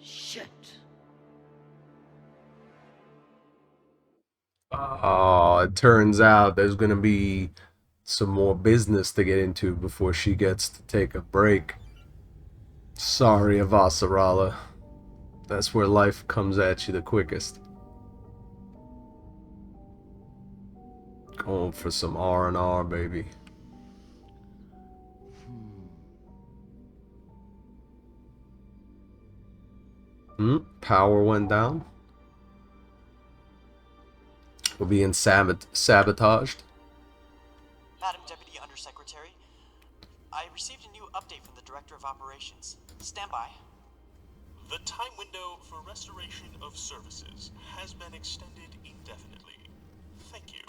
Shit. Oh, it turns out there's gonna be some more business to get into before she gets to take a break. Sorry, Avasarala. That's where life comes at you the quickest. Going for some R&R, baby. Power went down. We're being sabotaged. Madam Deputy Undersecretary, I received a new update from the Director of Operations. Stand by. The time window for restoration of services has been extended indefinitely. Thank you.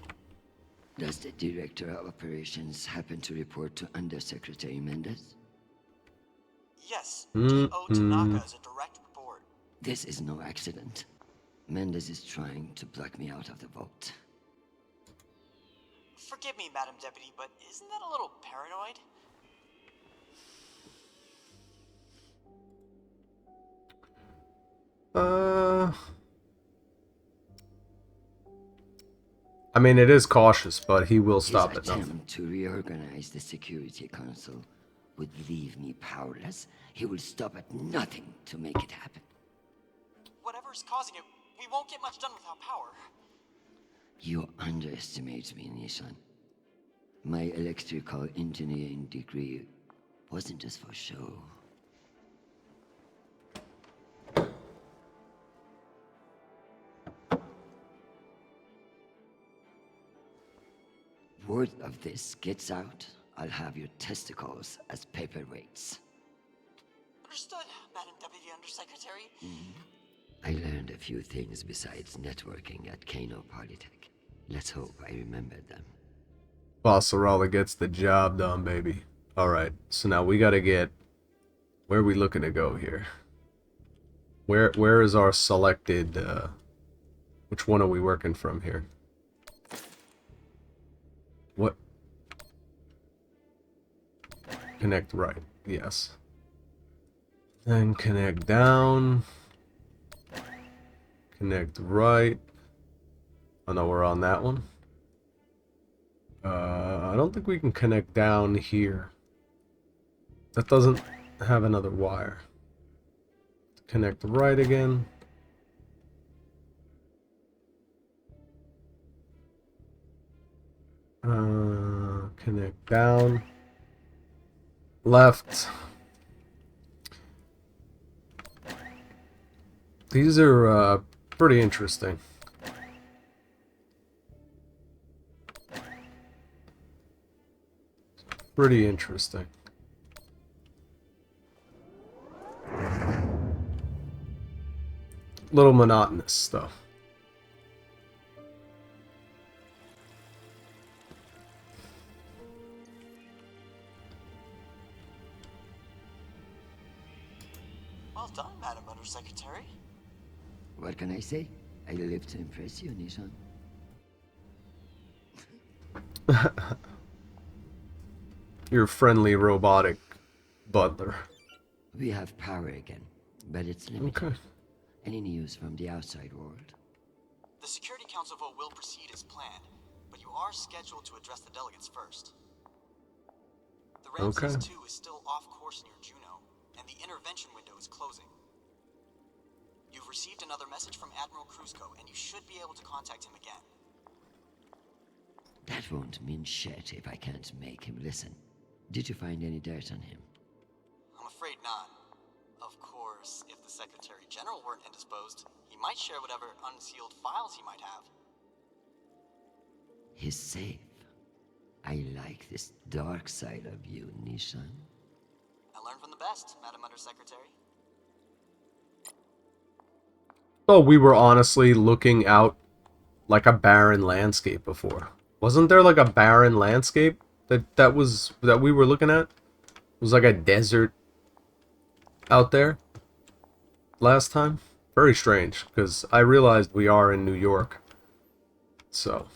Does the Director of Operations happen to report to Undersecretary Mendez? Yes, D.O. Tanaka is a direct report. This is no accident. Mendez is trying to block me out of the vote. Forgive me, Madam Deputy, but isn't that a little paranoid? I mean, it is cautious, but he will stop His at nothing. attempt to reorganize the Security Council would leave me powerless. He will stop at nothing to make it happen. Whatever's causing it, we won't get much done without power. You underestimate me, Nishan. My electrical engineering degree wasn't just for show. Word of this gets out, I'll have your testicles as paperweights. Understood, Madam Deputy Undersecretary. I learned a few things besides networking at Kano Polytech. Let's hope I remember them. Vasarala gets the job done, baby. Alright, so now we gotta get... Where are we looking to go here? Where is our selected... Which one are we working from here? What? Connect right, yes. Then connect down. Connect right. Oh no, we're on that one. I don't think we can connect down here. That doesn't have another wire. Connect right again. Connect down. Left. These are pretty interesting. Pretty interesting. Little monotonous, though. Well done, Madam Undersecretary. What can I say? I live to impress you, Nishan. Your friendly robotic butler. We have power again, but it's limited. Okay. Any news from the outside world? The Security Council vote will proceed as planned, but you are scheduled to address the delegates first. The Ramses Okay. 2 is still off course near Juno, and the intervention window is closing. You've received another message from Admiral Kruzko, and you should be able to contact him again. That won't mean shit if I can't make him listen. Did you find any dirt on him? I'm afraid not. Of course, if the Secretary General weren't indisposed, he might share whatever unsealed files he might have. He's safe. I like this dark side of you, Nishan. I learned from the best, Madam Undersecretary. Oh, we were honestly looking out like a barren landscape before. Wasn't there like a barren landscape that we were looking at? It was like a desert out there last time. Very strange, because I realized we are in New York. So,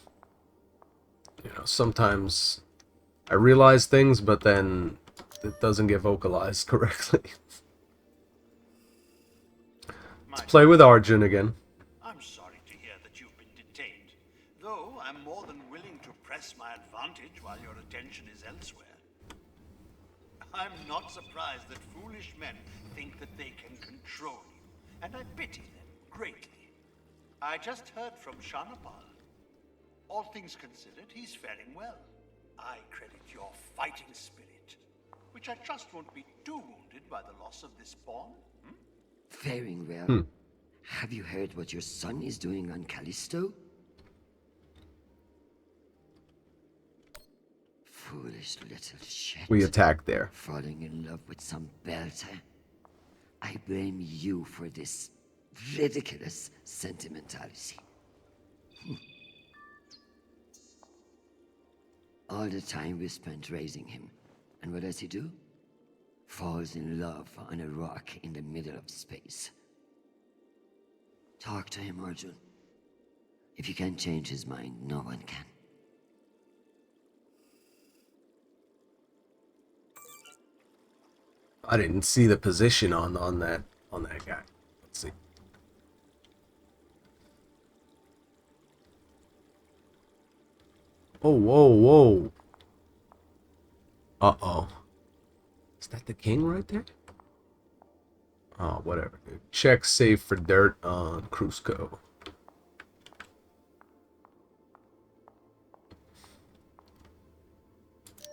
you know, sometimes I realize things, but then it doesn't get vocalized correctly. Let's play with Arjun again. I'm sorry to hear that you've been detained, though I'm more than willing to press my advantage while your attention is elsewhere. I'm not surprised that foolish men think that they can control you, and I pity them greatly. I just heard from Shanapal. All things considered, he's faring well. I credit your fighting spirit, which I trust won't be too wounded by the loss of this pawn. Faring well. Have you heard what your son is doing on Callisto? Foolish little shit. We attacked there. Falling in love with some belter. I blame you for this ridiculous sentimentality. All the time we spent raising him. And what does he do? Falls in love on a rock in the middle of space. Talk to him, Arjun. If you can't change his mind, no one can. I didn't see the position on that guy. Let's see. Oh, whoa, whoa. Uh-oh. Is that the king right there? Oh, whatever, dude. Check safe for dirt on Cruisco.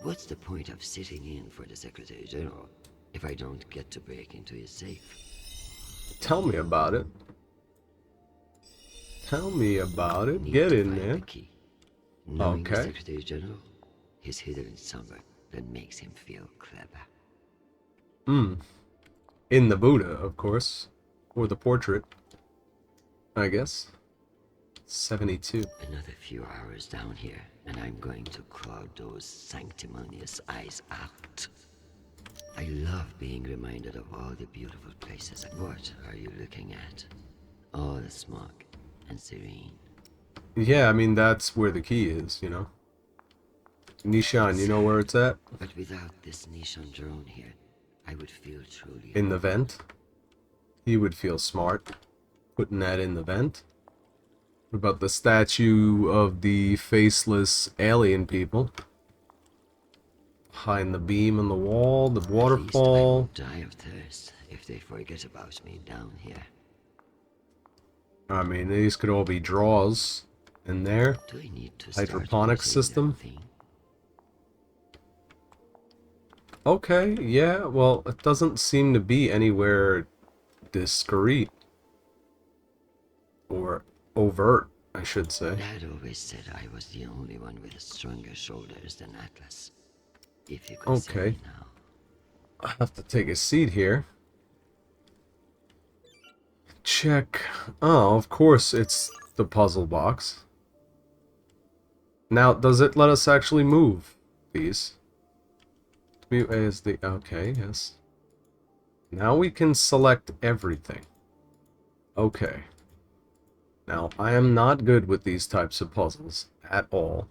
What's the point of sitting in for the Secretary General if I don't get to break into his safe? Tell me about it. Tell me about it. Need Get to in find there. the key. Knowing the Okay. Secretary General, he's hidden somewhere that makes him feel clever. In the Buddha, of course. Or the portrait. I guess. 72. Another few hours down here, and I'm going to claw those sanctimonious eyes out. I love being reminded of all the beautiful places. What are you looking at? All the smog and serene. Yeah, I mean, that's where the key is, you know. Nishan, you know where it's at? But without this Nishan drone here, I would feel truly In the vent. He would feel smart putting that in the vent. What about the statue of the faceless alien people? Behind the beam on the wall, the At least I waterfall. won't die of thirst if they forget about me down here. I mean, these could all be draws in there. Do I need to start Hydroponic using system. that thing? Okay, yeah, well, it doesn't seem to be anywhere discreet. Or overt, I should say. Dad always said I was the only one with stronger shoulders than Atlas. If you could see Okay. me now. I have to take a seat here. Check. Oh, of course, it's the puzzle box. Now, does it let us actually move these? Is the okay, yes. Now we can select everything. Okay. Now, I am not good with these types of puzzles at all.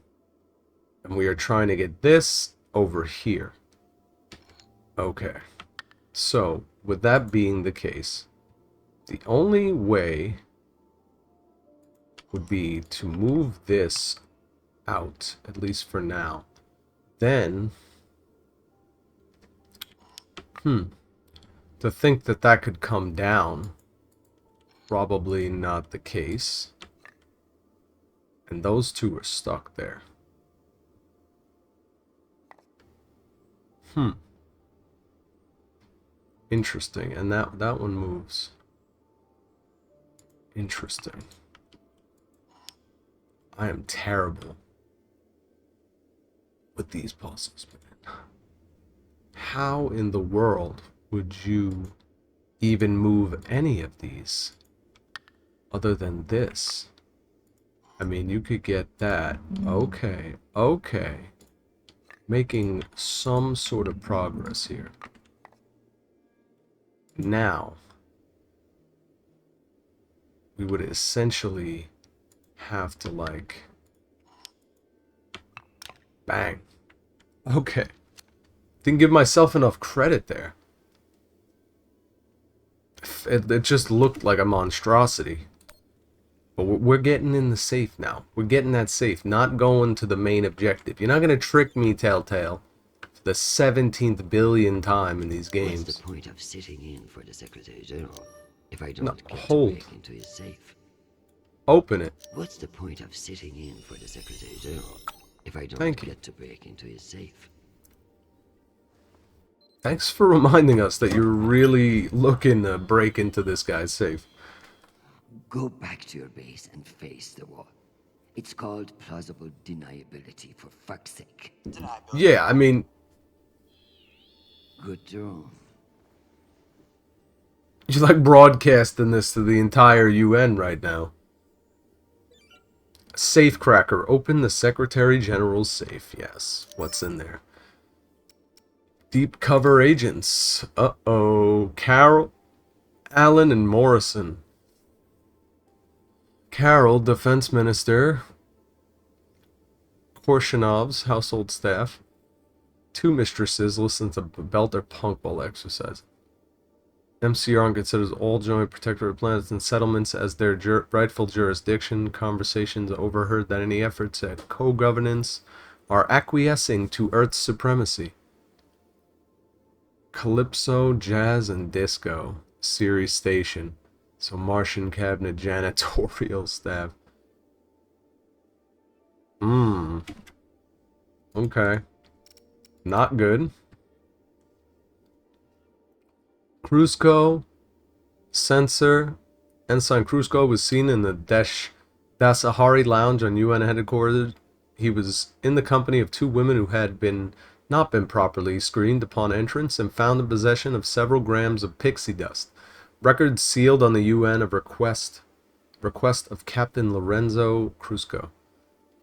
And we are trying to get this over here. Okay. So, with that being the case, the only way would be to move this out, at least for now. Then, to think that that could come down, probably not the case. And those two are stuck there. Interesting. And that one moves. Interesting. I am terrible with these puzzles, man. How in the world would you even move any of these other than this? I mean, you could get that. Okay, okay. Making some sort of progress here. Now, we would essentially have to, like, bang. Okay. Didn't give myself enough credit there. It just looked like a monstrosity. But we're getting in the safe now. We're getting that safe, not going to the main objective. You're not going to trick me, Telltale, for the 17th billion time in these games. What's the point of sitting in for the Secretary General if I No, don't get to hold. break into his safe? Open it. What's the point of sitting in for the Secretary General if I don't Thank you. get to break into his safe? Thanks for reminding us that you're really looking to break into this guy's safe. Go back to your base and face the wall. It's called plausible deniability, for fuck's sake. Deniability. Yeah, I mean, Good drone. you're like broadcasting this to the entire UN right now. Safecracker. Open the Secretary General's safe. Yes. What's in there? Deep cover agents. Uh-oh. Carol, Allen, and Morrison. Carol, Defense Minister. Korshinov's household staff. 2 mistresses listen to Belter punk while exercise. MCR considers all joint protectorate planets and settlements as their rightful jurisdiction. Conversations overheard that any efforts at co-governance are acquiescing to Earth's supremacy. Calypso, Jazz, and Disco. Siri Station. So Martian cabinet janitorial staff. Okay. Not good. Kruzko, Sensor, Ensign Kruzko was seen in the Dasahari Lounge on UN headquarters. He was in the company of 2 women who had not been properly screened upon entrance and found in possession of several grams of pixie dust. Records sealed on the UN of request of Captain Lorenzo Kruzko.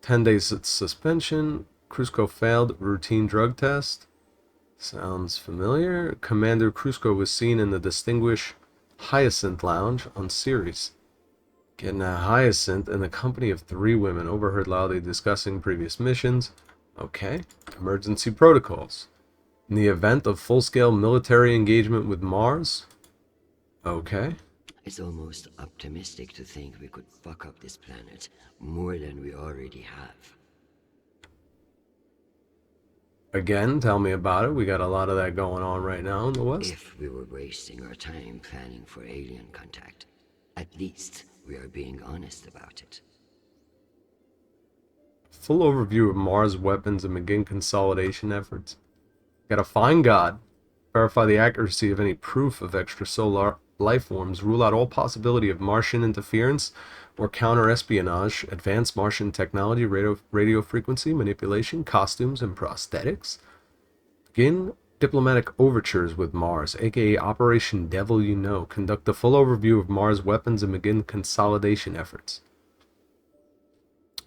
10 days suspension. Kruzko failed routine drug test. Sounds familiar. Commander Kruzko was seen in the distinguished Hyacinth Lounge on Ceres. Getting a Hyacinth in the company of 3 women. Overheard loudly discussing previous missions. Okay. Emergency protocols. In the event of full-scale military engagement with Mars. Okay. It's almost optimistic to think we could fuck up this planet more than we already have. Again, tell me about it. We got a lot of that going on right now in the West. If we were wasting our time planning for alien contact, at least we are being honest about it. Full overview of Mars weapons and begin consolidation efforts. Gotta find God, verify the accuracy of any proof of extrasolar life forms, rule out all possibility of Martian interference or counter-espionage, advanced Martian technology, radio frequency, manipulation, costumes, and prosthetics. Begin diplomatic overtures with Mars, aka Operation Devil You Know. Conduct a full overview of Mars weapons and begin consolidation efforts.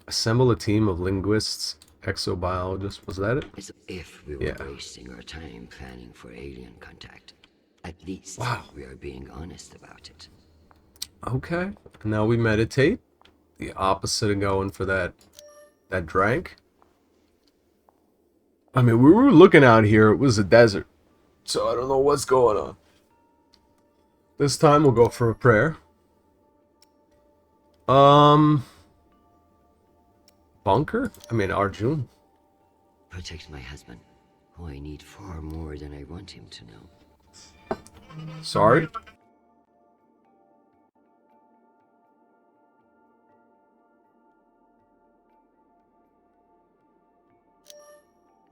Assemble a team of linguists, exobiologists. Was that it? As if we were wasting our time planning for alien contact. At least we are being honest about it. Okay. Now we meditate. The opposite of going for that drank. I mean, we were looking out here. It was a desert. So I don't know what's going on. This time we'll go for a prayer. Bunker? I mean, Arjun. Protect my husband, who I need far more than I want him to know. Sorry?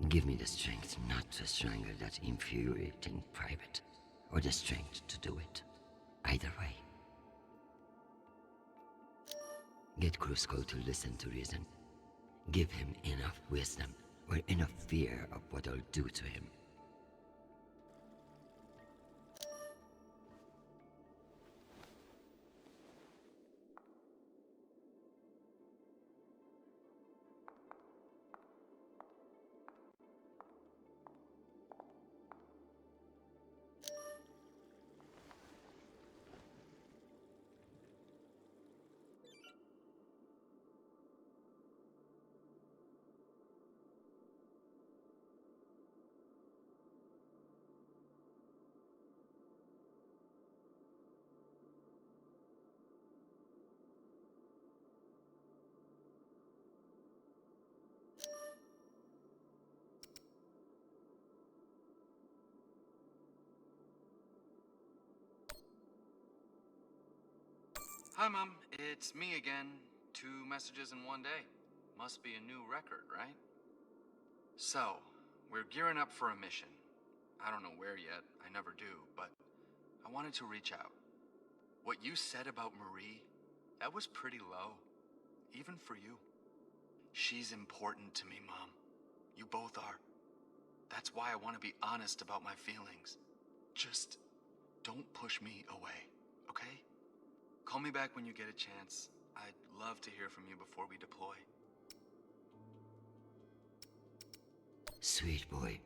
Give me the strength not to strangle that infuriating private, or the strength to do it. Either way. Get Kruzko to listen to reason. Give him enough wisdom, or enough fear of what I'll do to him. Hi, Mom. It's me again. 2 messages in one day. Must be a new record, right? So, we're gearing up for a mission. I don't know where yet, I never do, but I wanted to reach out. What you said about Marie, that was pretty low. Even for you. She's important to me, Mom. You both are. That's why I want to be honest about my feelings. Just don't push me away, okay? Call me back when you get a chance. I'd love to hear from you before we deploy. Sweet boy,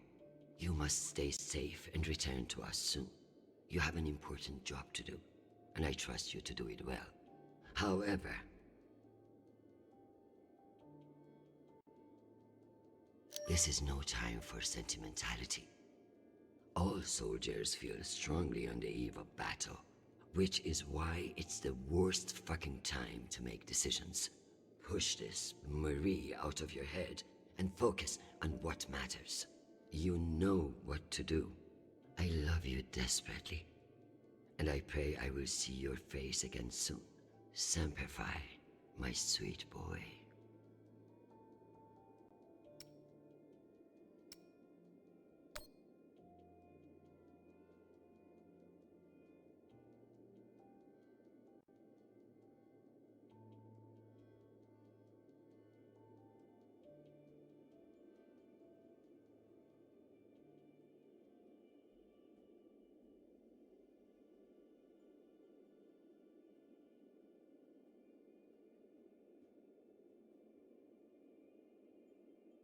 you must stay safe and return to us soon. You have an important job to do, and I trust you to do it well. However, this is no time for sentimentality. All soldiers feel strongly on the eve of battle, which is why it's the worst fucking time to make decisions. Push this Marie out of your head and focus on what matters. You know what to do. I love you desperately, and I pray I will see your face again soon. Semper Fi, my sweet boy.